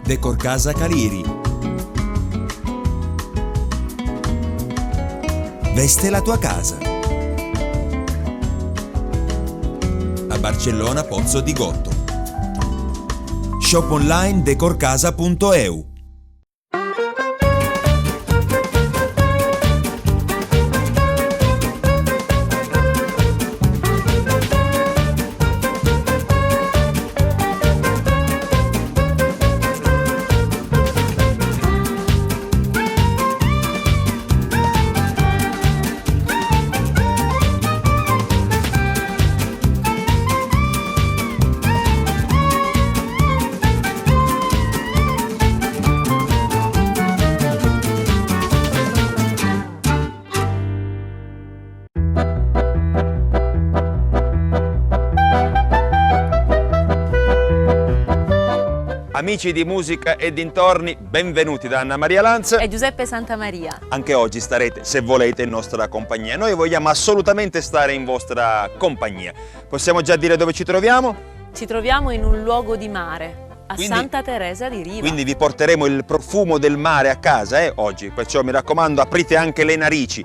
Decor Casa Caliri. Veste la tua casa. A Barcellona Pozzo di Gotto. Shop online decorcasa.eu. Amici di Musica e dintorni, benvenuti da Anna Maria Lanza e Giuseppe Santamaria. Anche oggi starete, se volete, in nostra compagnia. Noi vogliamo assolutamente stare in vostra compagnia. Possiamo già dire dove ci troviamo? Ci troviamo in un luogo di mare, Santa Teresa di Riva. Quindi vi porteremo il profumo del mare a casa oggi, perciò mi raccomando aprite anche le narici.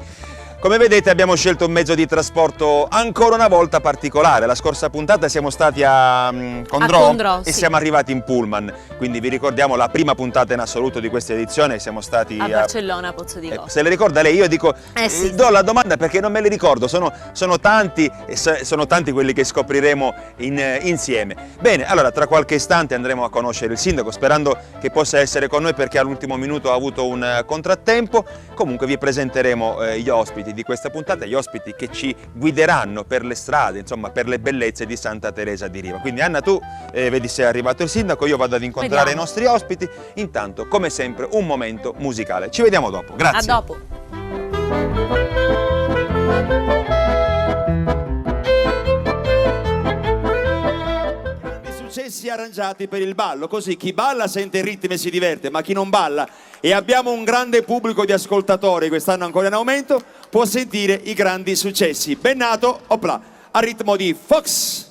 Come vedete abbiamo scelto un mezzo di trasporto ancora una volta particolare. La scorsa puntata siamo stati a Condrò e siamo arrivati in pullman. Quindi vi ricordiamo la prima puntata in assoluto di questa edizione. Siamo stati a Barcellona Pozzo di Gotto. Se le ricorda lei? Io dico, sì. Do la domanda perché non me li ricordo. Sono tanti quelli che scopriremo insieme. Bene, allora tra qualche istante andremo a conoscere il sindaco, sperando che possa essere con noi perché all'ultimo minuto ha avuto un contrattempo. Comunque vi presenteremo gli ospiti di questa puntata, gli ospiti che ci guideranno per le strade, insomma per le bellezze di Santa Teresa di Riva. Quindi Anna, tu vedi se è arrivato il sindaco, io vado ad incontrare i nostri ospiti. Intanto, come sempre, un momento musicale. Ci vediamo dopo, grazie. A dopo. Successi arrangiati per il ballo, così chi balla sente il ritmo e si diverte, ma chi non balla, e abbiamo un grande pubblico di ascoltatori quest'anno ancora in aumento, può sentire i grandi successi. Bennato, opla, a ritmo di Fox.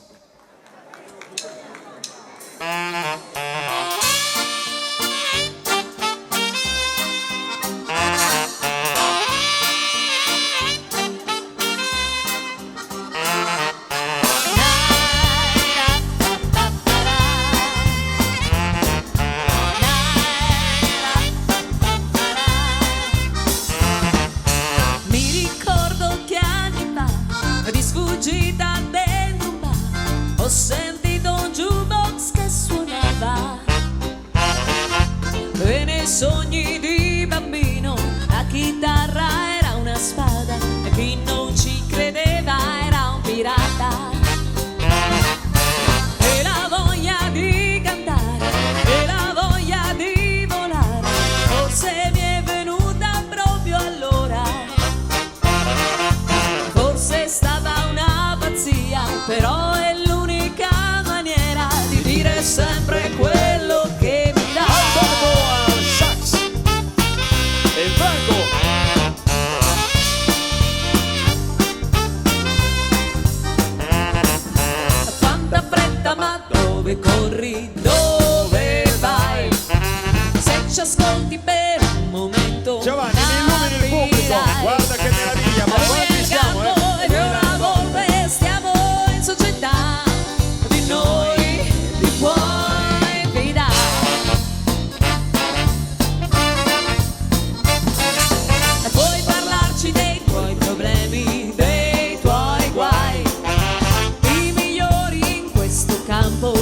Ho sentito un jukebox che suonava e nei sogni di bambino la chitarra era una spada e chi non ci credeva era un pirata. E la voglia di cantare e la voglia di volare forse mi è venuta proprio allora. Forse è stata una pazzia, però è sempre quello che mi dà. Sax e Franco. Quanta fretta, ma dove corri, dove vai? Se ci ascolti per un momento Giovanni, mi illumini il pubblico, guarda che meraviglia, ma quanti siamo, e per una volta stiamo in società di noi.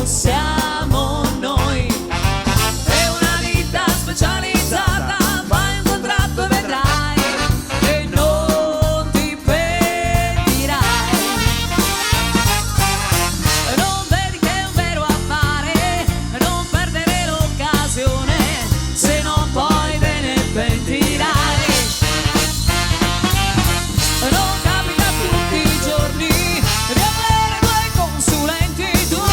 Siamo noi, è una vita specializzata, fai un contratto e vedrai che non ti pentirai. Non vedi che è un vero affare, non perdere l'occasione, se no poi te ne pentirai. Non capita tutti i giorni di avere due consulenti, due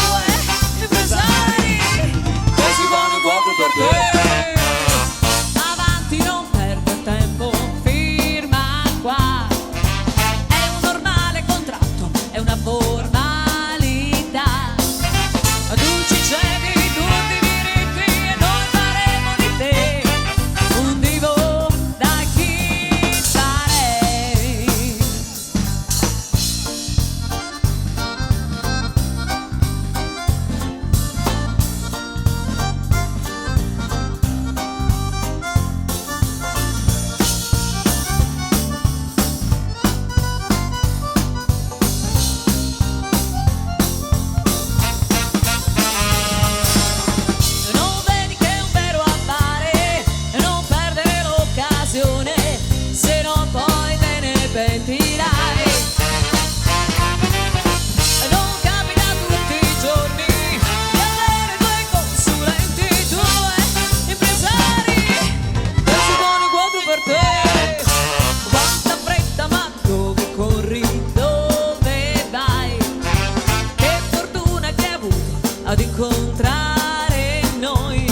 ad incontrare noi. Lui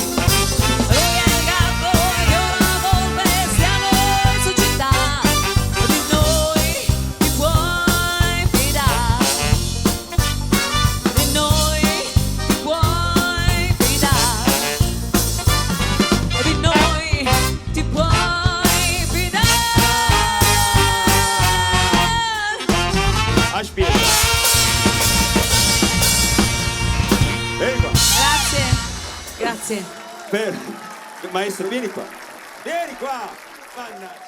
è il gatto, io la volpe, siamo in società. Di noi ti puoi fidare. Di noi ti puoi fidare. Di noi ti puoi fidare. Aspetta. Vieni qua. Grazie, grazie. Maestro, vieni qua. Vieni qua. Mannaggia.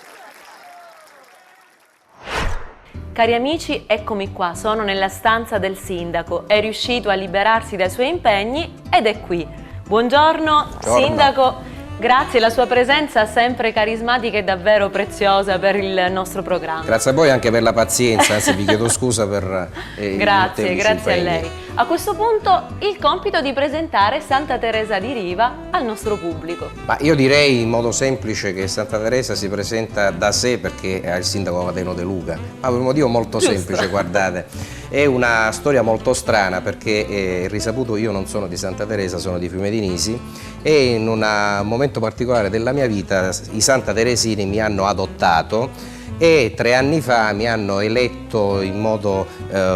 Cari amici, eccomi qua, sono nella stanza del sindaco, è riuscito a liberarsi dai suoi impegni ed è qui. Buongiorno, sindaco, grazie, la sua presenza sempre carismatica e davvero preziosa per il nostro programma. Grazie a voi anche per la pazienza, anzi vi chiedo scusa per Grazie, i grazie a impegni. lei. A questo punto il compito di presentare Santa Teresa di Riva al nostro pubblico. Ma io direi in modo semplice che Santa Teresa si presenta da sé perché ha il sindaco Cateno De Luca, ma per un motivo molto Giusto. semplice, guardate. È una storia molto strana perché risaputo io non sono di Santa Teresa, sono di Fiume di Nisi e in un momento particolare della mia vita i Santa Teresini mi hanno adottato e 3 anni fa mi hanno eletto in modo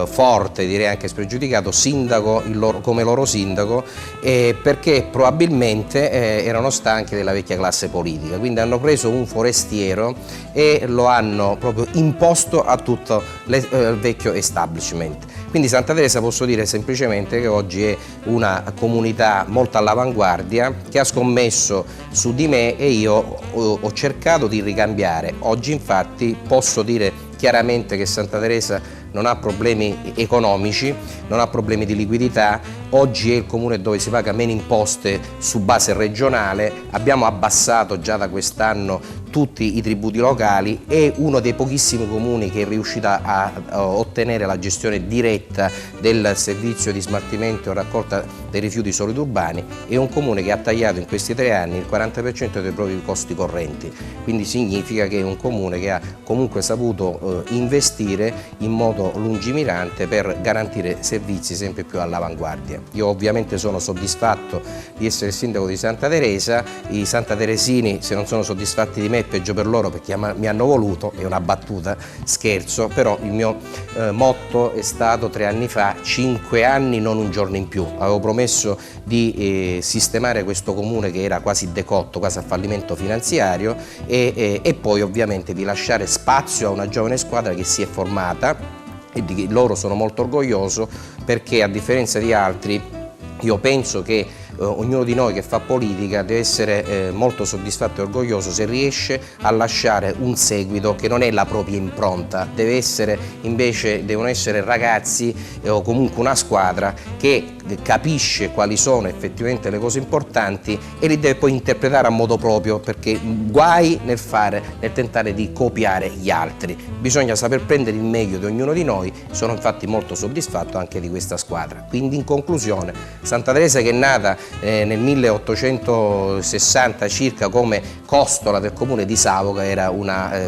forte, direi anche spregiudicato, sindaco, come loro sindaco, perché probabilmente erano stanchi della vecchia classe politica, quindi hanno preso un forestiero e lo hanno proprio imposto a tutto il vecchio establishment. Quindi Santa Teresa posso dire semplicemente che oggi è una comunità molto all'avanguardia che ha scommesso su di me e io ho cercato di ricambiare. Oggi infatti posso dire chiaramente che Santa Teresa non ha problemi economici, non ha problemi di liquidità, oggi è il comune dove si paga meno imposte su base regionale, abbiamo abbassato già da quest'anno tutti i tributi locali, è uno dei pochissimi comuni che è riuscito a ottenere la gestione diretta del servizio di smaltimento e raccolta dei rifiuti solidi urbani, è un comune che ha tagliato in questi 3 anni il 40% dei propri costi correnti, quindi significa che è un comune che ha comunque saputo investire in modo lungimirante per garantire servizi sempre più all'avanguardia. Io ovviamente sono soddisfatto di essere il sindaco di Santa Teresa, i Santa Teresini se non sono soddisfatti di me è peggio per loro perché mi hanno voluto, è una battuta, scherzo, però il mio motto è stato 3 anni fa, 5 anni non un giorno in più, avevo promesso di sistemare questo comune che era quasi decotto, quasi a fallimento finanziario e poi ovviamente di lasciare spazio a una giovane squadra che si è formata e di loro sono molto orgoglioso perché a differenza di altri io penso che ognuno di noi che fa politica deve essere molto soddisfatto e orgoglioso se riesce a lasciare un seguito che non è la propria impronta, devono essere ragazzi o comunque una squadra che capisce quali sono effettivamente le cose importanti e li deve poi interpretare a modo proprio, perché guai nel tentare di copiare gli altri, bisogna saper prendere il meglio di ognuno di noi, sono infatti molto soddisfatto anche di questa squadra. Quindi in conclusione Santa Teresa, che è nata nel 1860 circa come costola del comune di Savoca,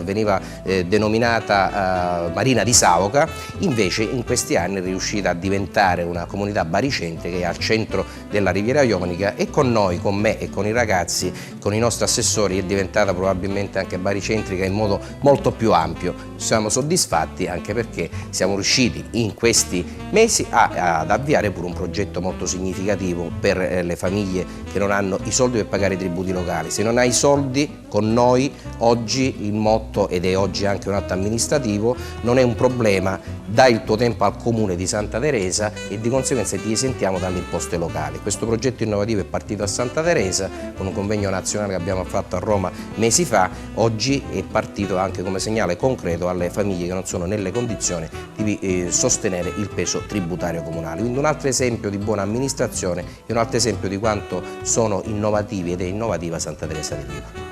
veniva denominata Marina di Savoca, invece in questi anni è riuscita a diventare una comunità baricentrica che è al centro della Riviera Ionica e con noi, con me e con i ragazzi, con i nostri assessori è diventata probabilmente anche baricentrica in modo molto più ampio. Siamo soddisfatti anche perché siamo riusciti in questi mesi ad avviare pure un progetto molto significativo per le famiglie che non hanno i soldi per pagare i tributi locali. Se non hai i soldi, con noi oggi il motto, ed è oggi anche un atto amministrativo, non è un problema, dai il tuo tempo al comune di Santa Teresa e di conseguenza ti esentiamo dalle imposte locali. Questo progetto innovativo è partito a Santa Teresa con un convegno nazionale che abbiamo fatto a Roma mesi fa, oggi è partito anche come segnale concreto alle famiglie che non sono nelle condizioni di sostenere il peso tributario comunale. Quindi un altro esempio di buona amministrazione e un altro esempio di quanto sono innovativi ed è innovativa Santa Teresa di Riva.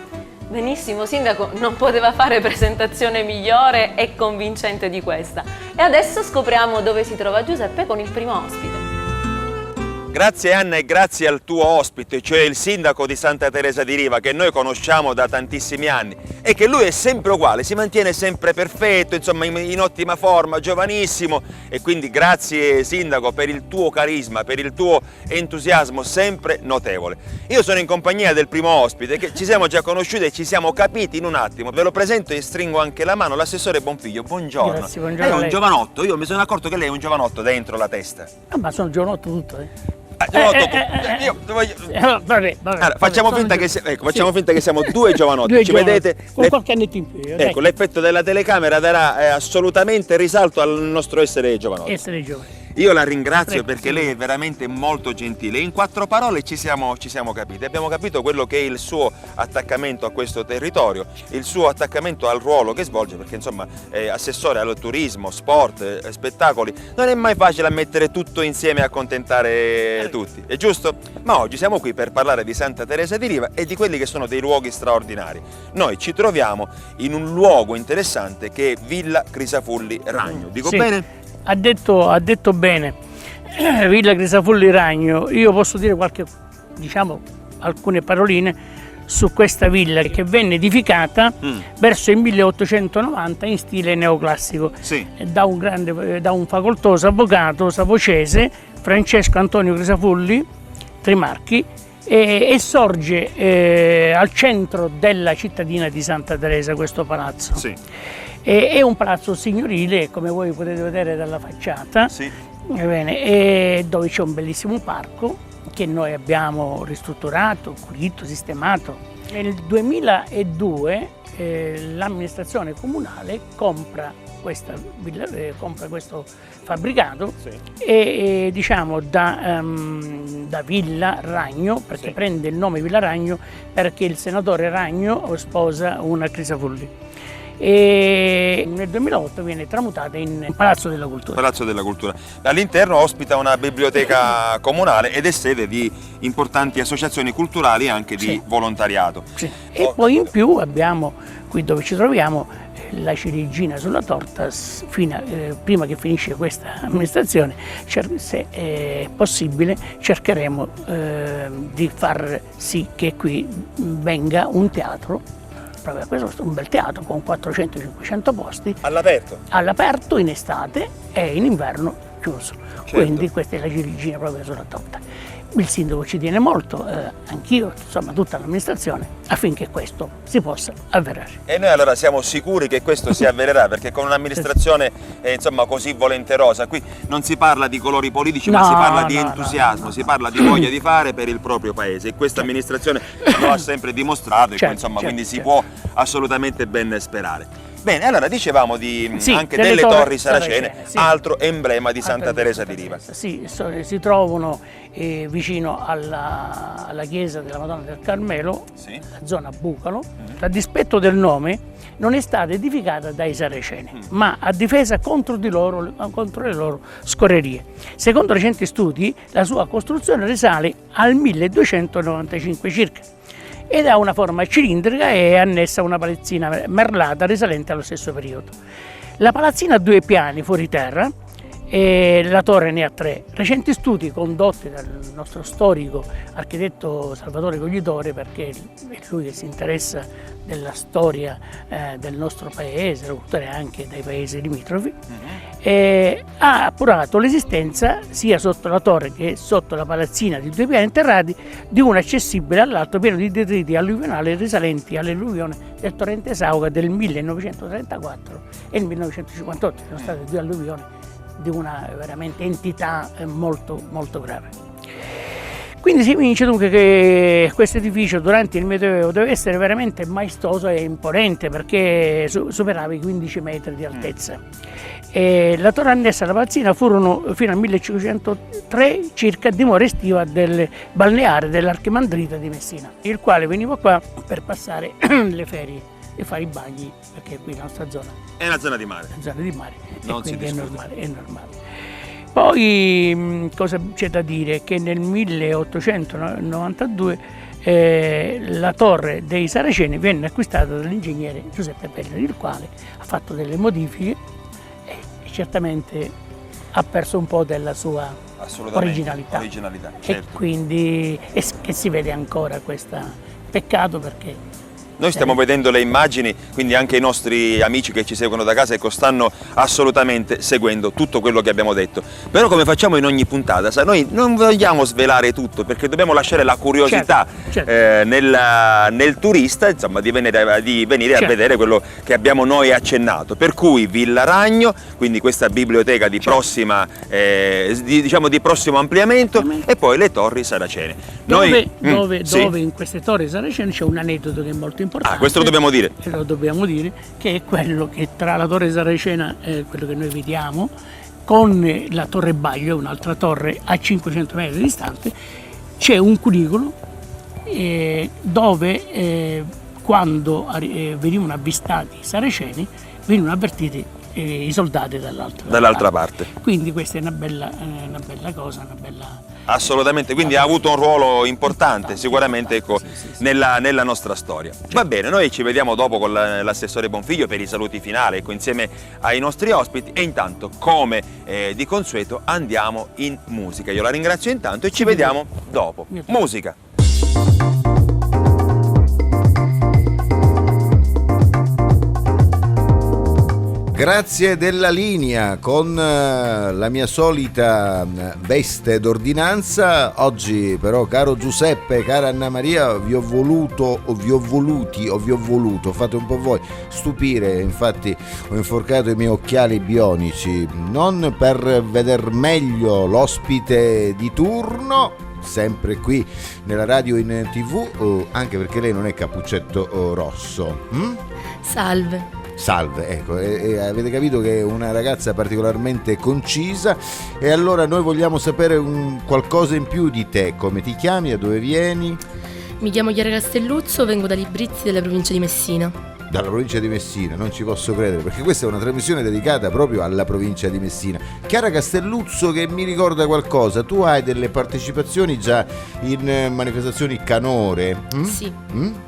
Benissimo, Sindaco, non poteva fare presentazione migliore e convincente di questa. E adesso scopriamo dove si trova Giuseppe con il primo ospite. Grazie Anna e grazie al tuo ospite, cioè il sindaco di Santa Teresa di Riva, che noi conosciamo da tantissimi anni e che lui è sempre uguale, si mantiene sempre perfetto, insomma in ottima forma, giovanissimo, e quindi grazie sindaco per il tuo carisma, per il tuo entusiasmo sempre notevole. Io sono in compagnia del primo ospite, che ci siamo già conosciuti e ci siamo capiti in un attimo. Ve lo presento e stringo anche la mano, l'assessore Bonfiglio. Buongiorno. Grazie, buongiorno Lei è a un lei. giovanotto, io mi sono accorto che lei è un giovanotto dentro la testa. Ma sono giovanotto tutto, Vabbè. Vabbè, Allora, facciamo finta che facciamo sì. finta che siamo due giovanotti, Due ci giovanotti, vedete? con qualche annetto in più. Ecco, l'effetto della telecamera darà assolutamente risalto al nostro essere giovanotti. Essere giovani. Io la ringrazio Prego, perché sì. lei è veramente molto gentile. In 4 parole ci siamo capiti. Abbiamo capito quello che è il suo attaccamento a questo territorio, il suo attaccamento al ruolo che svolge, perché insomma assessore al turismo, sport, spettacoli. Non è mai facile mettere tutto insieme e accontentare tutti, è giusto? Ma oggi siamo qui per parlare di Santa Teresa di Riva e di quelli che sono dei luoghi straordinari. Noi ci troviamo in un luogo interessante che è Villa Crisafulli Ragno. Dico Sì. bene? Ha detto bene. Villa Crisafulli Ragno, io posso dire alcune paroline su questa villa che venne edificata verso il 1890 in stile neoclassico Sì. da un facoltoso avvocato savocese, Francesco Antonio Crisafulli Trimarchi, e sorge al centro della cittadina di Santa Teresa questo palazzo. Sì. È un palazzo signorile, come voi potete vedere dalla facciata, Sì. dove c'è un bellissimo parco che noi abbiamo ristrutturato, pulito, sistemato. Nel 2002 l'amministrazione comunale compra questa villa, compra questo fabbricato e da Villa Ragno, perché prende il nome Villa Ragno perché il senatore Ragno sposa una Crisafulli. E nel 2008 viene tramutata in Palazzo della Cultura. Palazzo della Cultura. All'interno ospita una biblioteca comunale ed è sede di importanti associazioni culturali e anche di volontariato. Sì. E poi in più abbiamo, qui dove ci troviamo, la ciliegina sulla torta, prima che finisce questa amministrazione, se è possibile cercheremo di far sì che qui venga un teatro. Proprio questo è un bel teatro con 400-500 posti all'aperto in estate e in inverno chiuso. Quindi questa è la ciliegina proprio sulla torta. Il sindaco ci tiene molto, anch'io, insomma tutta l'amministrazione, affinché questo si possa avverare. E noi allora siamo sicuri che questo si avvererà, perché con un'amministrazione insomma così volenterosa, qui non si parla di colori politici, ma si parla di entusiasmo, si parla di voglia di fare per il proprio paese, e questa amministrazione lo ha sempre dimostrato, quindi si può assolutamente ben sperare. Bene, allora dicevamo anche delle torri saracene, altro emblema di Santa Teresa di Riva. Sì, si trovano vicino alla chiesa della Madonna del Carmelo, la zona Bucalo. A dispetto del nome, non è stata edificata dai saraceni, ma a difesa contro le loro scorrerie. Secondo recenti studi, la sua costruzione risale al 1295 circa. Ed ha una forma cilindrica e è annessa a una palazzina merlata risalente allo stesso periodo. La palazzina ha 2 piani fuori terra e la torre ne ha 3. Recenti studi condotti dal nostro storico architetto Salvatore Coglitore, perché è lui che si interessa della storia del nostro paese, la cultura anche dei paesi limitrofi, ha appurato l'esistenza sia sotto la torre che sotto la palazzina di 2 piani interrati di uno accessibile all'alto pieno di detriti alluvionali risalenti all'alluvione del torrente Sauga del 1934 e il 1958. Sono state 2 alluvioni di una veramente entità molto, molto grave. Quindi si evince dunque che questo edificio durante il Medioevo deve essere veramente maestoso e imponente, perché superava i 15 metri di altezza. E la torre annessa alla palazzina furono fino al 1503 circa dimora estiva del balneare dell'Archimandrita di Messina, il quale veniva qua per passare le ferie e fare i bagni, perché qui la nostra zona è una zona di mare. Non si discute. È normale. Poi cosa c'è da dire? Che nel 1892 la torre dei Saraceni venne acquistata dall'ingegnere Giuseppe Pelleri, il quale ha fatto delle modifiche e certamente ha perso un po' della sua originalità. Certo. E quindi che si vede ancora questa. Peccato perché Noi stiamo vedendo le immagini, quindi anche i nostri amici che ci seguono da casa stanno assolutamente seguendo tutto quello che abbiamo detto. Però come facciamo in ogni puntata, noi non vogliamo svelare tutto perché dobbiamo lasciare la curiosità certo. nel turista, insomma, di venire Certo. a vedere quello che abbiamo noi accennato. Per cui Villa Ragno, quindi questa biblioteca di prossima, diciamo di prossimo ampliamento, e poi le Torri Saracene. Dove Sì. in queste Torri Saracene c'è un aneddoto che è molto importante. Questo lo dobbiamo dire. E lo dobbiamo dire, che è quello che tra la Torre Saracena, quello che noi vediamo, con la Torre Baglio, un'altra torre a 500 metri distante, c'è un cunicolo dove quando venivano avvistati i saraceni venivano avvertiti i soldati dall'altra parte. Quindi questa è una bella cosa, una bella. Assolutamente, quindi ha avuto un ruolo importante sicuramente, ecco, sì. nella nostra storia. Va bene, noi ci vediamo dopo con l'assessore Bonfiglio per i saluti finali, ecco, insieme ai nostri ospiti, e intanto, come di consueto, andiamo in musica. Io la ringrazio intanto e ci vediamo dopo. Musica! Grazie della linea con la mia solita veste d'ordinanza. Oggi però, caro Giuseppe, cara Anna Maria, vi ho voluto, fate un po' voi, stupire. Infatti ho inforcato i miei occhiali bionici, non per veder meglio l'ospite di turno, sempre qui nella radio, in TV, anche perché lei non è Cappuccetto Rosso. Salve, ecco, e avete capito che è una ragazza particolarmente concisa, e allora noi vogliamo sapere qualcosa in più di te. Come ti chiami, da dove vieni? Mi chiamo Chiara Castelluzzo, vengo da Librizzi, della provincia di Messina. Dalla provincia di Messina, non ci posso credere, perché questa è una trasmissione dedicata proprio alla provincia di Messina. Chiara Castelluzzo, che mi ricorda qualcosa, tu hai delle partecipazioni già in manifestazioni canore? Sì.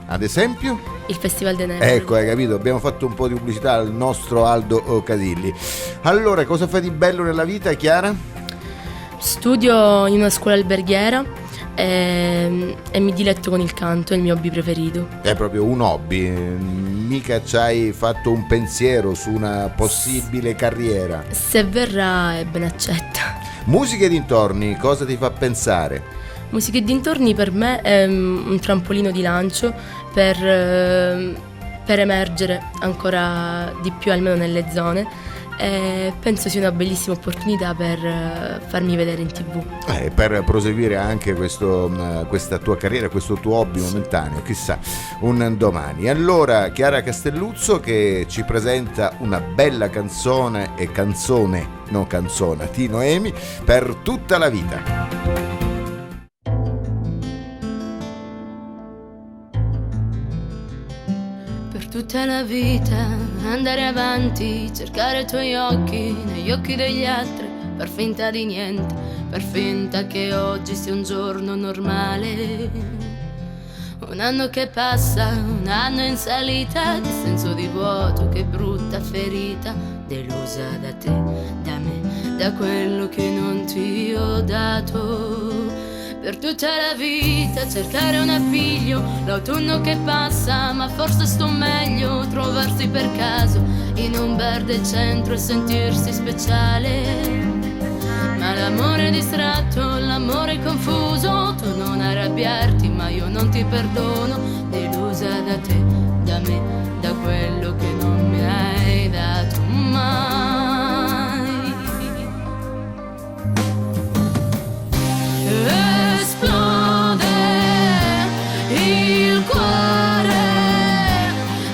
Ad esempio? Il Festival dei Nervi. Ecco, hai capito, abbiamo fatto un po' di pubblicità al nostro Aldo Casilli. Allora, cosa fai di bello nella vita, Chiara? Studio in una scuola alberghiera e mi diletto con il canto, è il mio hobby preferito. È proprio un hobby, mica ci hai fatto un pensiero su una possibile carriera. Se verrà è ben accetta. Musica e dintorni, cosa ti fa pensare? Musica e dintorni per me è un trampolino di lancio per emergere ancora di più, almeno nelle zone, e penso sia una bellissima opportunità per farmi vedere in TV. Per proseguire anche questa tua carriera, questo tuo hobby momentaneo, chissà, un domani. Allora, Chiara Castelluzzo che ci presenta una bella canzone di Noemi, Per tutta la vita. Tutta la vita andare avanti, cercare i tuoi occhi negli occhi degli altri, per finta di niente, per finta che oggi sia un giorno normale. Un anno che passa, un anno in salita, che senso di vuoto, che brutta ferita, delusa da te, da me, da quello che non ti ho dato. Per tutta la vita cercare un appiglio, l'autunno che passa, ma forse sto meglio trovarsi per caso in un verde centro e sentirsi speciale. Ma l'amore distratto, l'amore confuso, tu non arrabbiarti, ma io non ti perdono, delusa da te, da me, da quello che non mi hai dato mai. Esplode il cuore,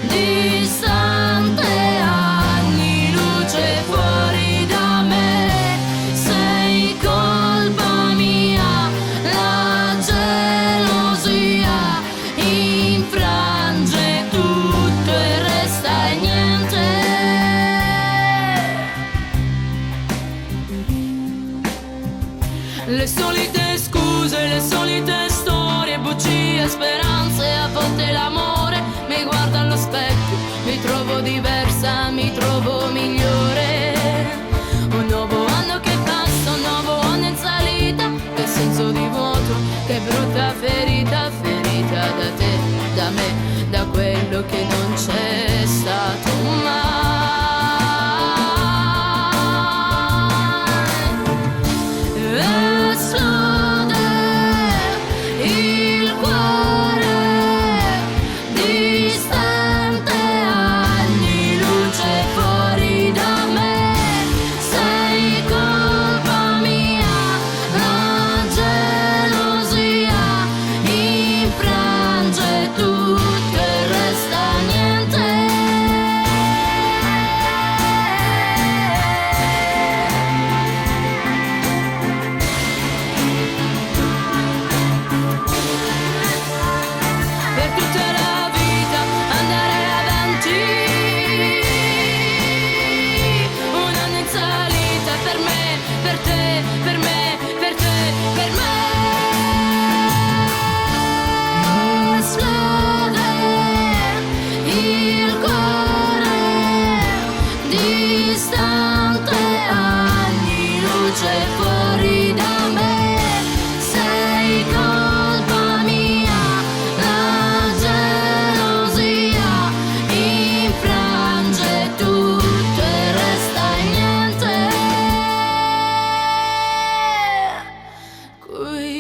distante anni, luce fuori da me, sei colpa mia, la gelosia infrange tutto e resta niente. Le solite scuse, le solite storie, bugie, speranze, a volte l'amore mi guarda allo specchio, mi trovo diversa, mi trovo migliore. Un nuovo anno che passa, un nuovo anno in salita. quello che non c'è stato mai. Esplode il cuore distante, anni luce fuori da me. Sei colpa mia, la gelosia infrange tutto e resta niente. Per tutta la vita andare avanti, un anno in salita per me, per te, per me, per te, per me. Esplode il cuore distante, anni luce fuori da me. Sei colpa mia, la gelosia infrange tutto e resta niente. Qui.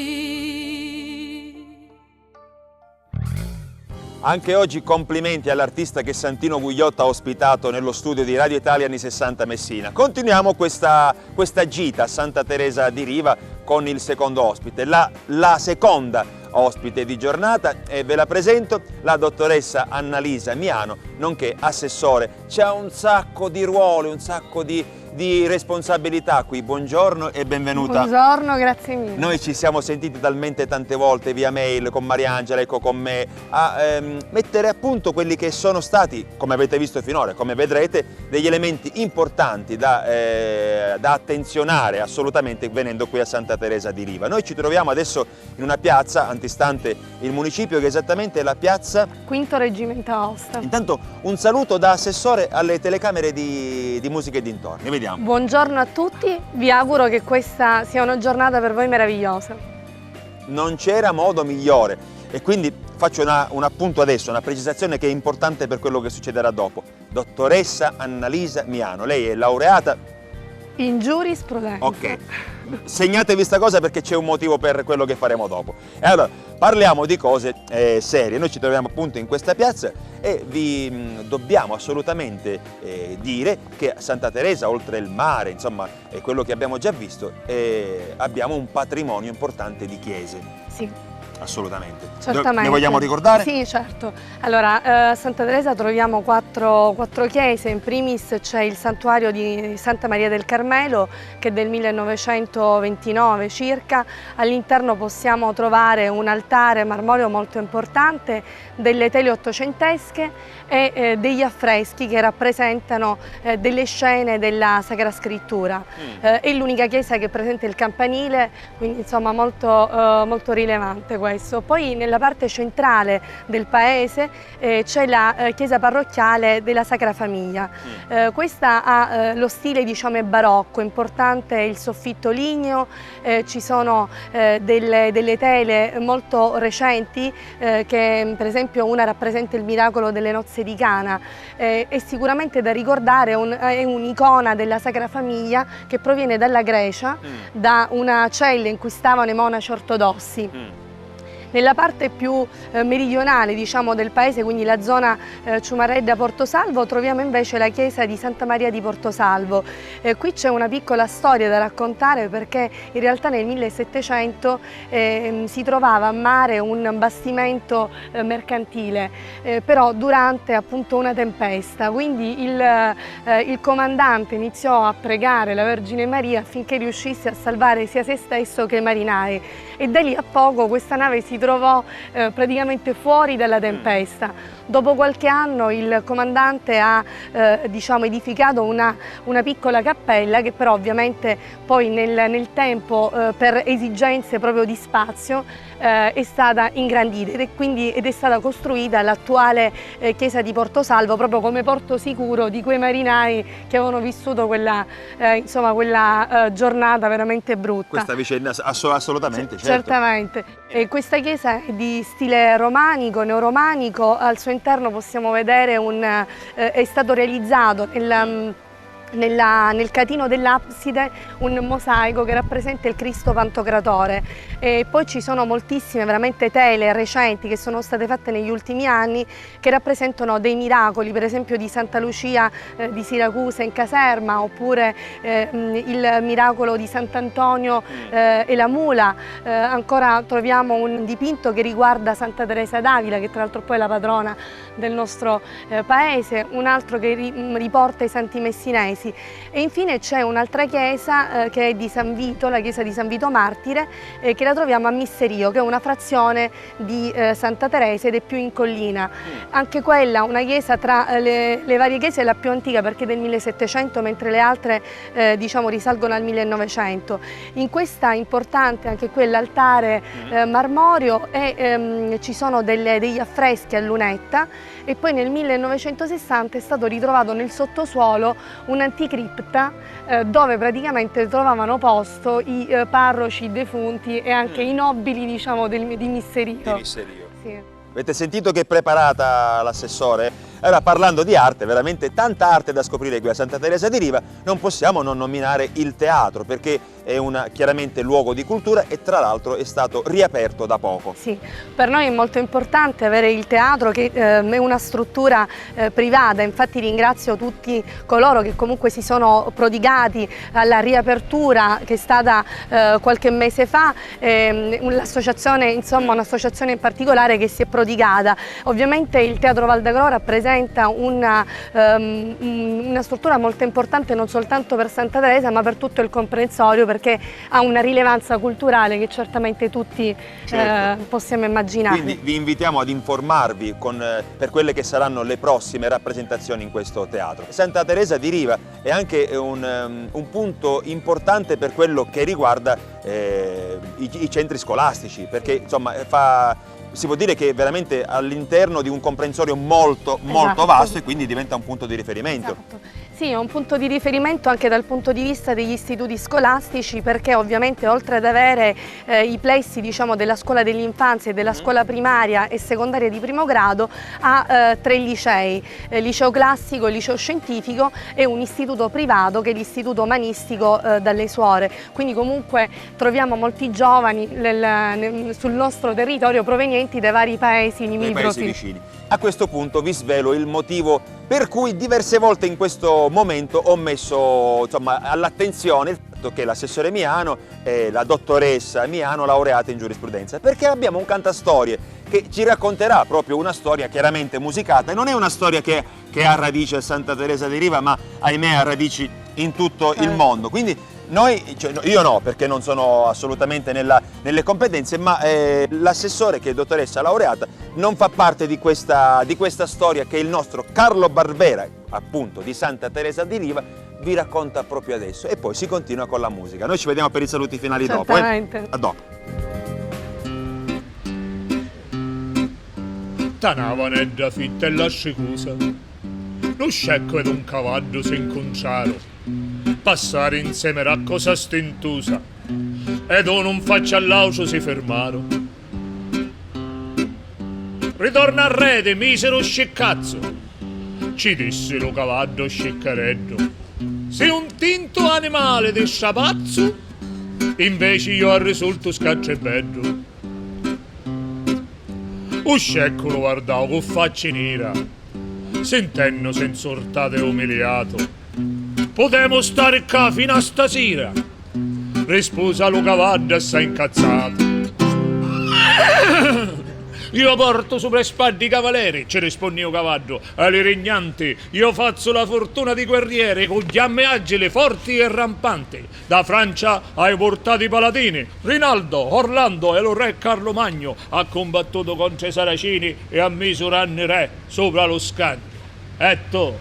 Anche oggi complimenti all'artista che Santino Gugliotta ha ospitato nello studio di Radio Italia anni 60 Messina. Continuiamo questa gita a Santa Teresa di Riva con il secondo ospite, la seconda ospite di giornata, e ve la presento, la dottoressa Annalisa Miano, nonché assessore. C'ha un sacco di ruoli, un sacco di responsabilità qui. Buongiorno e benvenuta. Buongiorno, grazie mille. Noi ci siamo sentiti talmente tante volte via mail con Mariangela, ecco, con me, a mettere a punto quelli che sono stati, come avete visto finora, come vedrete, degli elementi importanti da attenzionare assolutamente venendo qui a Santa Teresa di Riva. Noi ci troviamo adesso in una piazza antistante il municipio, che è esattamente la piazza Quinto Reggimento Aosta. Intanto un saluto da assessore alle telecamere di Musica e dintorni, vediamo. Buongiorno a tutti, vi auguro che questa sia una giornata per voi meravigliosa. Non c'era modo migliore e quindi faccio un appunto adesso, una precisazione che è importante per quello che succederà dopo. Dottoressa Annalisa Miano, lei è laureata In giurisprudenza. Ok, segnatevi questa cosa perché c'è un motivo per quello che faremo dopo. E allora, parliamo di cose serie. Noi ci troviamo appunto in questa piazza e vi dobbiamo assolutamente dire che a Santa Teresa, oltre il mare, insomma, è quello che abbiamo già visto, abbiamo un patrimonio importante di chiese. Sì. Assolutamente. Certamente. Ne vogliamo ricordare? Sì, certo. Allora, a Santa Teresa troviamo quattro chiese. In primis c'è il santuario di Santa Maria del Carmelo, che è del 1929 circa. All'interno possiamo trovare un altare marmoreo molto importante, delle tele ottocentesche e degli affreschi che rappresentano delle scene della Sacra Scrittura. È l'unica chiesa che presenta il campanile, quindi insomma molto rilevante questo. Poi nella parte centrale del paese c'è la chiesa parrocchiale della Sacra Famiglia. Questa ha lo stile, diciamo, barocco, importante il soffitto ligneo, ci sono delle tele molto recenti che per esempio una rappresenta il miracolo delle nozze di Cana. È sicuramente da ricordare, è un'icona della Sacra Famiglia che proviene dalla Grecia, da una cella in cui stavano i monaci ortodossi. Nella parte più meridionale, diciamo, del paese, quindi la zona Ciumaredda-Portosalvo, troviamo invece la chiesa di Santa Maria di Portosalvo. Qui c'è una piccola storia da raccontare, perché in realtà nel 1700 si trovava a mare un bastimento mercantile, però durante appunto una tempesta, quindi il comandante iniziò a pregare la Vergine Maria affinché riuscisse a salvare sia se stesso che i marinai, e da lì a poco questa nave si trovò praticamente fuori dalla tempesta. Dopo qualche anno il comandante ha diciamo, edificato una piccola cappella che però ovviamente poi nel tempo per esigenze proprio di spazio è stata ingrandita ed è stata costruita l'attuale chiesa di Portosalvo, proprio come porto sicuro di quei marinai che avevano vissuto quella giornata veramente brutta. Questa vicenda assolutamente, certo. Certamente. Questa chiesa chiesa è di stile romanico, neoromanico, al suo interno possiamo vedere è stato realizzato nel catino dell'abside un mosaico che rappresenta il Cristo Pantocratore, e poi ci sono moltissime veramente tele recenti che sono state fatte negli ultimi anni che rappresentano dei miracoli, per esempio di Santa Lucia di Siracusa in caserma, oppure il miracolo di Sant'Antonio e la mula. Ancora troviamo un dipinto che riguarda Santa Teresa d'Avila, che tra l'altro poi è la patrona del nostro paese, un altro che riporta i Santi Messinesi. E infine c'è un'altra chiesa che è di San Vito, la chiesa di San Vito Martire, che la troviamo a Misserio, che è una frazione di Santa Teresa ed è più in collina. Anche quella, una chiesa tra le varie chiese, è la più antica perché è del 1700, mentre le altre diciamo risalgono al 1900. In questa importante anche quell'altare marmoreo, e ci sono degli affreschi a lunetta, e poi nel 1960 è stato ritrovato nel sottosuolo un'anticripta dove praticamente trovavano posto i parroci defunti e anche i nobili, diciamo, di Misserio. Sì. Avete sentito che è preparata l'assessore? Allora, parlando di arte, veramente tanta arte da scoprire qui a Santa Teresa di Riva, non possiamo non nominare il teatro, perché è chiaramente luogo di cultura e tra l'altro è stato riaperto da poco. Sì, per noi è molto importante avere il teatro, che è una struttura privata. Infatti ringrazio tutti coloro che comunque si sono prodigati alla riapertura che è stata qualche mese fa, l'associazione, insomma un'associazione in particolare che si è prodigata. Ovviamente il Teatro Val d'Agro rappresenta una struttura molto importante non soltanto per Santa Teresa ma per tutto il comprensorio, perché ha una rilevanza culturale che certamente tutti possiamo immaginare. Quindi vi invitiamo ad informarvi per quelle che saranno le prossime rappresentazioni in questo teatro. Santa Teresa di Riva è anche un punto importante per quello che riguarda i centri scolastici, perché insomma si può dire che è veramente all'interno di un comprensorio molto vasto, e quindi diventa un punto di riferimento. Esatto. Sì, è un punto di riferimento anche dal punto di vista degli istituti scolastici, perché ovviamente oltre ad avere i plessi, diciamo, della scuola dell'infanzia e della scuola primaria e secondaria di primo grado, ha 3 licei, liceo classico, liceo scientifico e un istituto privato che è l'istituto umanistico dalle Suore. Quindi comunque troviamo molti giovani sul nostro territorio provenienti dai vari paesi limitrofi. Vicini. A questo punto vi svelo il motivo per cui diverse volte in questo momento ho messo all'attenzione il fatto che l'assessore Miano e la dottoressa Miano, laureata in giurisprudenza, perché abbiamo un cantastorie che ci racconterà proprio una storia chiaramente musicata, e non è una storia che ha radici a Santa Teresa di Riva, ma ahimè ha radici in tutto il mondo. Quindi io no, perché non sono assolutamente nelle competenze, ma l'assessore, che è dottoressa laureata, non fa parte di questa storia che il nostro Carlo Barbera, appunto di Santa Teresa di Riva, vi racconta proprio adesso, e poi si continua con la musica. Noi ci vediamo per i saluti finali dopo. A dopo. Tanavanedda fitta e lascicusa, lo scecco ed un cavallo si inconciaro, passare insieme a cosa stentusa, ed o non faccia all'aucio si fermaro. Ritorna a rete, misero sceccazzo, ci disse lo cavallo sceccareddo, sei un tinto animale de sciapazzo, invece io al risulto scacciabeddo. O scecco lo guardavo con faccia nera, sentenno sensortato e umiliato, potemo stare qua fino a stasera, risposa lo cavallo assai incazzato. Io porto sopra le spalle i cavalieri, ci rispondi io cavallo, alle regnanti, io faccio la fortuna di guerriere, con fiamme agili, forti e rampanti. Da Francia hai portato i paladini, Rinaldo, Orlando e lo re Carlo Magno, ha combattuto contro i saracini e ha messo ranni re sopra lo scagno. E tu,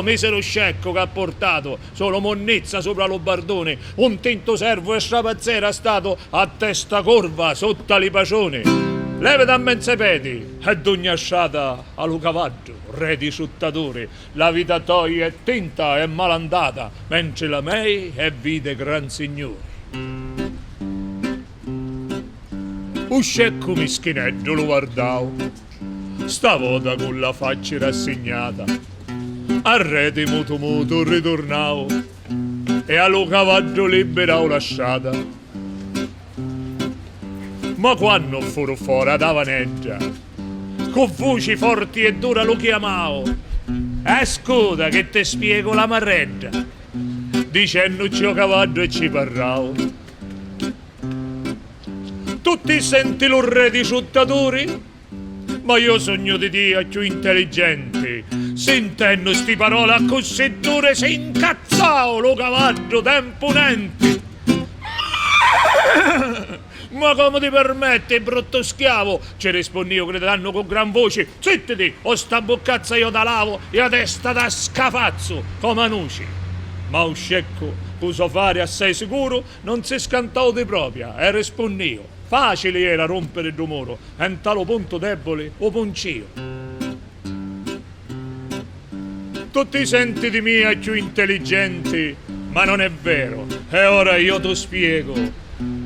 misero scecco che ha portato solo monnezza sopra lo bardone, un tinto servo e strapazzera stato a testa corva sotto li pacioni. Leve da menzepedi e d'ogni asciata allo cavallo, re di suttatori, la vita tua è tinta e malandata, mentre la mei è vita gran signore. uscecco mischinetto lo guardavo, stavolta con la faccia rassegnata, a rete muto muto ritornavo e allo cavallo libero lasciata. Ma quando furo fuori da vaneggia, con voci forti e dura lo chiamavo, ascolta che te spiego la marreggia, dicendoci o cavallo e ci parlavo. Tutti senti l'urre di ciuttatori? Ma io sogno di Dio più intelligenti, sentendo sti parole così dure si incazzao lo cavallo temponenti. Ma come ti permette, brutto schiavo? Ci rispondi io gridando con gran voce, zittiti o sta boccazza io da lavo e a testa da scafazzo come nuci. Ma un scecco puso fare assai sicuro non si scantò di propria e rispondi io, facile era rompere il muro e in talo punto debole o puncio. Tu ti senti di mia più intelligenti, ma non è vero, e ora io ti spiego.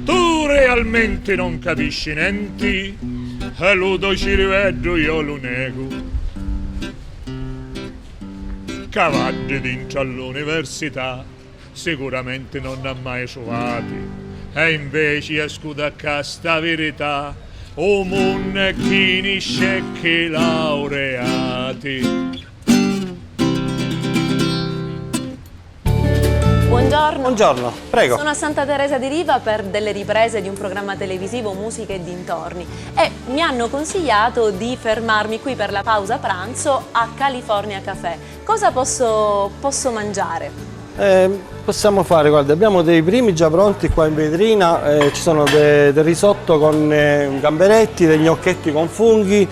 Tu realmente non capisci niente, e ludo ci rivedo io lo nego. Cavalli dentro all'università sicuramente non ha mai suati, e invece esco da casta verità, o monachini scecchi laureati. Buongiorno. Buongiorno, prego. Sono a Santa Teresa di Riva per delle riprese di un programma televisivo Musica e dintorni e mi hanno consigliato di fermarmi qui per la pausa pranzo a California Café. Cosa posso mangiare? Possiamo fare, guarda, abbiamo dei primi già pronti qua in vetrina, ci sono del risotto con gamberetti, degli gnocchetti con funghi,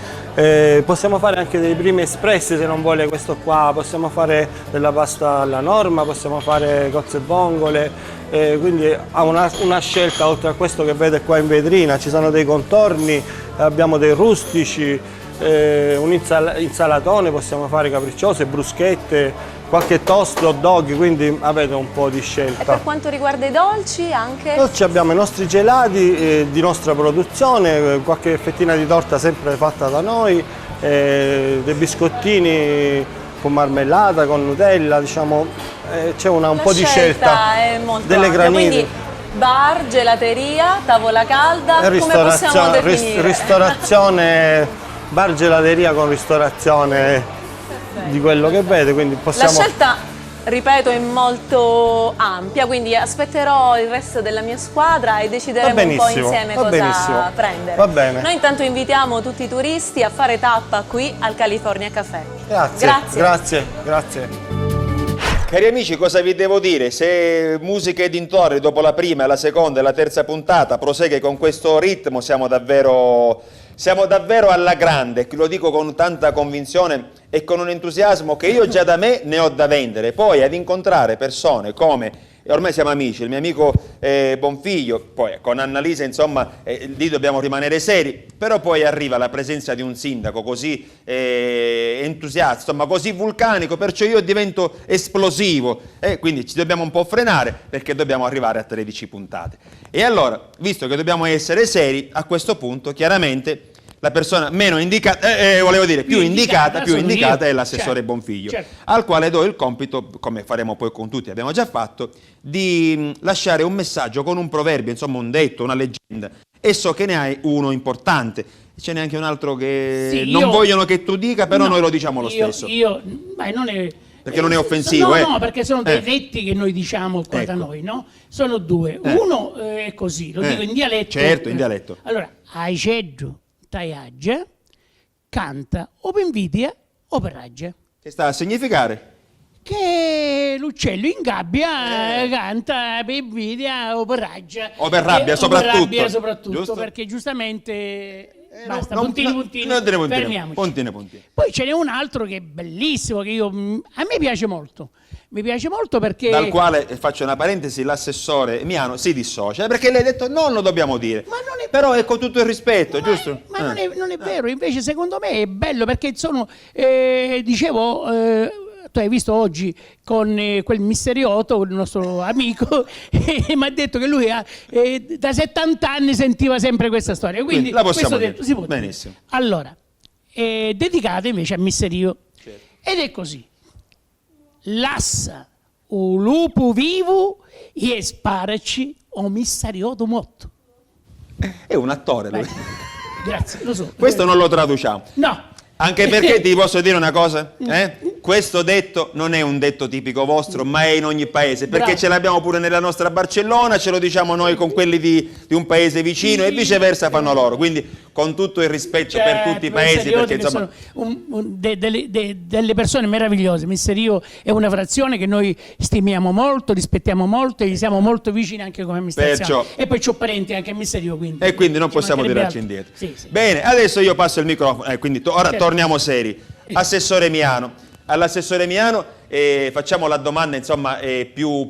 possiamo fare anche dei primi espressi se non vuole questo qua, possiamo fare della pasta alla norma, possiamo fare cozze e vongole, quindi ha una scelta oltre a questo che vede qua in vetrina, ci sono dei contorni, abbiamo dei rustici, un insalatone, possiamo fare capricciose, bruschette, qualche toast, hot dog, quindi avete un po' di scelta. E per quanto riguarda i dolci anche? Dolci abbiamo i nostri gelati di nostra produzione, qualche fettina di torta sempre fatta da noi, dei biscottini con marmellata, con Nutella, diciamo, c'è un po' di scelta. È molto delle ampia, granite. quindi bar, gelateria, tavola calda, come possiamo definire? Ristorazione, bar, gelateria con ristorazione di quello che vede, quindi possiamo... La scelta, ripeto, è molto ampia, quindi aspetterò il resto della mia squadra e decideremo un po' insieme cosa prendere. Va bene. Noi intanto invitiamo tutti i turisti a fare tappa qui al California Café. Grazie. Cari amici, cosa vi devo dire? Se Musica e dintorni dopo la prima, la seconda e la terza puntata prosegue con questo ritmo, siamo davvero alla grande, lo dico con tanta convinzione e con un entusiasmo che io già da me ne ho da vendere. Poi ad incontrare persone come, e ormai siamo amici, il mio amico Bonfiglio, poi con Annalisa, insomma, lì dobbiamo rimanere seri, però poi arriva la presenza di un sindaco così entusiasta, insomma, così vulcanico, perciò io divento esplosivo, quindi ci dobbiamo un po' frenare perché dobbiamo arrivare a 13 puntate. E allora, visto che dobbiamo essere seri, a questo punto chiaramente la persona meno indicata, più indicata è l'assessore Bonfiglio, al quale do il compito, come faremo poi con tutti, abbiamo già fatto, di lasciare un messaggio con un proverbio, insomma un detto, una leggenda, e so che ne hai uno importante. Ce n'è anche un altro che non vogliono che tu dica, però noi lo diciamo lo stesso. Non è... Perché non è offensivo, No, perché sono dei detti che noi diciamo qua da noi, no? Sono due. Uno è così, lo dico in dialetto. Certo, in dialetto. Allora, ai ceggio, taiaggia, canta, o per invidia o per raggia. Che sta a significare? Che l'uccello in gabbia canta per invidia o per raggia. O per rabbia, soprattutto. Per rabbia soprattutto, Giusto? perché giustamente... Basta, puntini. Fermiamoci. Puntini. Poi ce n'è un altro che è bellissimo, che a me piace molto. Mi piace molto perché... Dal quale, faccio una parentesi, l'assessore Miano si dissocia, perché lei ha detto non lo dobbiamo dire. Ma non è... Però è con tutto il rispetto, giusto? Ma non è vero, invece secondo me è bello perché sono, tu hai visto oggi con quel misterioso, il nostro amico, e mi ha detto che lui da 70 anni sentiva sempre questa storia. Quindi la possiamo questo dire. detto, si può dire. Benissimo. Allora, dedicata invece a Misterio. Certo. Ed è così. Lassa o lupo vivo e sparaci o misterioso motto. È un attore lui. Grazie, lo so. Questo non lo traduciamo. No. Anche perché ti posso dire una cosa? Questo detto non è un detto tipico vostro, ma è in ogni paese, perché Bravo. ce l'abbiamo pure nella nostra Barcellona, ce lo diciamo noi con quelli di un paese vicino e viceversa fanno loro, quindi con tutto il rispetto per tutti i paesi, perché insomma... sono delle persone meravigliose. Misterio è una frazione che noi stimiamo molto, rispettiamo molto e gli siamo molto vicini anche come amministrazione. Perciò- E poi c'ho parenti anche a Misterio, quindi... E quindi non ci possiamo mancherebbe tirarci altro. indietro. Sì. Bene, adesso io passo il microfono, quindi ora Certo. torniamo seri. Assessore Miano, all'assessore Miano facciamo la domanda insomma più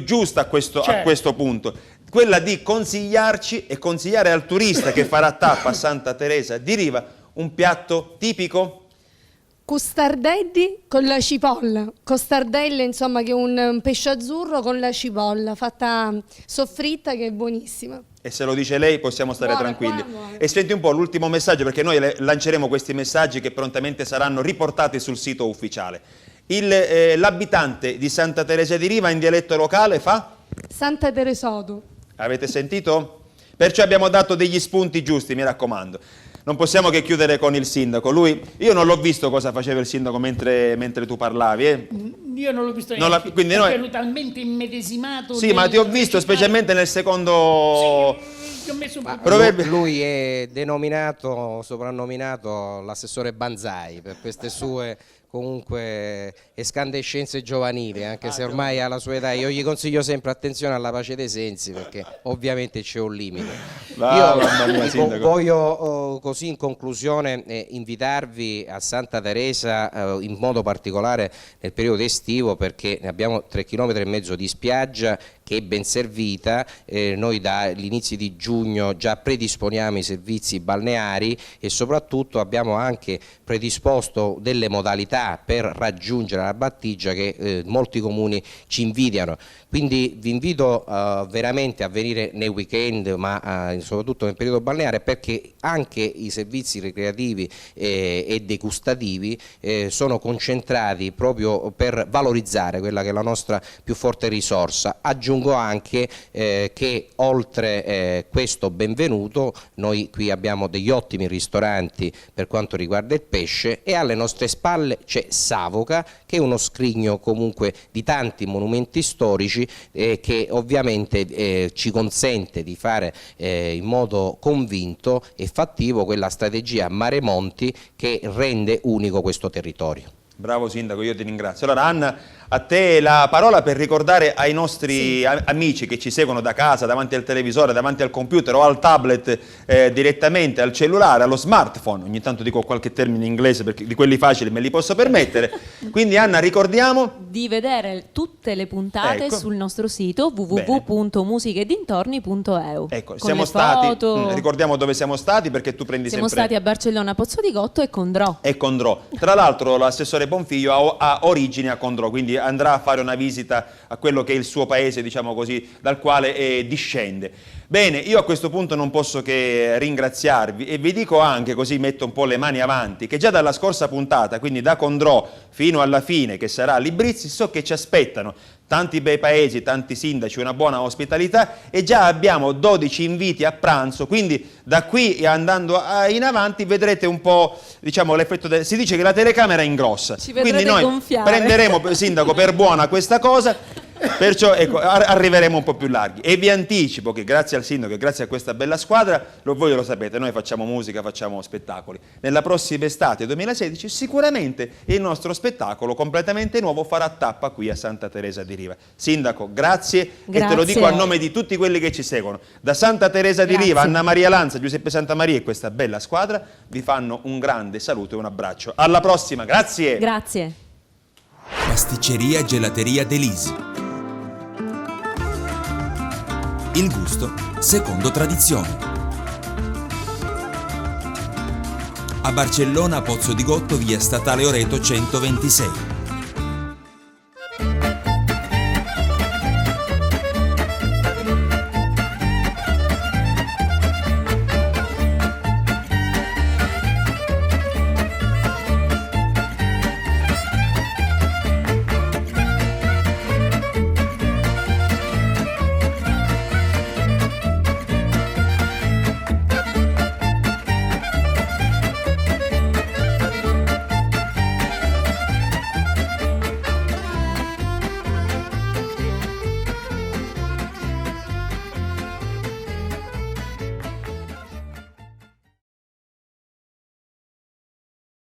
giusta a questo punto, quella di consigliarci e consigliare al turista che farà tappa a Santa Teresa di Riva un piatto tipico. Costardelli con la cipolla, costardelle insomma che è un pesce azzurro con la cipolla fatta soffritta che è buonissima. E se lo dice lei possiamo stare Buona, tranquilli. buona. E senti un po' l'ultimo messaggio, perché noi lanceremo questi messaggi che prontamente saranno riportati sul sito ufficiale. L'abitante di Santa Teresa di Riva in dialetto locale fa? Santa Teresoto. Avete sentito? Perciò abbiamo dato degli spunti giusti, mi raccomando. Non possiamo che chiudere con il sindaco. Io non l'ho visto cosa faceva il sindaco mentre tu parlavi. Io non l'ho visto Non neanche, quindi perché noi- ero talmente immedesimato. Sì, ma ti ho visto specialmente nel secondo... Ti ho messo un po'. Proverbi- Lui è soprannominato l'assessore Banzai per queste sue comunque escandescenze giovanili, anche se ormai alla sua età. Io gli consiglio sempre attenzione alla pace dei sensi, perché ovviamente c'è un limite. mamma mia, sindaco. Voglio così in conclusione invitarvi a Santa Teresa in modo particolare nel periodo estivo, perché ne abbiamo 3,5 km di spiaggia che è ben servita. Noi dagli inizi di giugno già predisponiamo i servizi balneari e soprattutto abbiamo anche predisposto delle modalità per raggiungere la battigia che molti comuni ci invidiano. Quindi vi invito veramente a venire nei weekend, ma soprattutto nel periodo balneare, perché anche i servizi ricreativi e degustativi sono concentrati proprio per valorizzare quella che è la nostra più forte risorsa. Aggiungo anche che oltre questo benvenuto, noi qui abbiamo degli ottimi ristoranti per quanto riguarda il pesce, e alle nostre spalle c'è Savoca, che è uno scrigno comunque di tanti monumenti storici che ovviamente ci consente di fare in modo convinto e fattivo quella strategia Mare Monti che rende unico questo territorio. Bravo sindaco, io ti ringrazio. Allora Anna, a te la parola per ricordare ai nostri amici che ci seguono da casa, davanti al televisore, davanti al computer o al tablet, direttamente al cellulare, allo smartphone. Ogni tanto dico qualche termine in inglese perché di quelli facili me li posso permettere. Quindi Anna, ricordiamo Di vedere tutte le puntate Ecco. sul nostro sito www.musichedintorni.eu. Ecco, con siamo le stati, foto. Ricordiamo dove siamo stati, perché tu prendi Siamo sempre... stati a Barcellona, Pozzo di Gotto e Condrò. E Condrò. Tra l'altro l'assessore Bonfiglio ha origini a Condrò, quindi andrà a fare una visita a quello che è il suo paese, diciamo così, dal quale discende. Bene, io a questo punto non posso che ringraziarvi e vi dico anche, così metto un po' le mani avanti, che già dalla scorsa puntata, quindi da Condrò fino alla fine, che sarà a Librizzi, so che ci aspettano tanti bei paesi, tanti sindaci, una buona ospitalità, e già abbiamo 12 inviti a pranzo, quindi da qui andando in avanti vedrete un po', diciamo, l'effetto si dice che la telecamera ingrossa, Ci quindi vedrete noi gonfiare. prenderemo, sindaco, per buona questa cosa. Perciò ecco, arriveremo un po' più larghi, e vi anticipo che grazie al sindaco e grazie a questa bella squadra, voi lo sapete, noi facciamo musica, facciamo spettacoli. Nella prossima estate 2016 sicuramente il nostro spettacolo completamente nuovo farà tappa qui a Santa Teresa di Riva. Sindaco, grazie. E te lo dico a nome di tutti quelli che ci seguono. Da Santa Teresa di Riva, Anna Maria Lanza, Giuseppe Santamaria e questa bella squadra vi fanno un grande saluto e un abbraccio. Alla prossima, grazie. Grazie. Pasticceria Gelateria Delisi. Il gusto secondo tradizione. A Barcellona, Pozzo di Gotto, via Statale Oreto 126.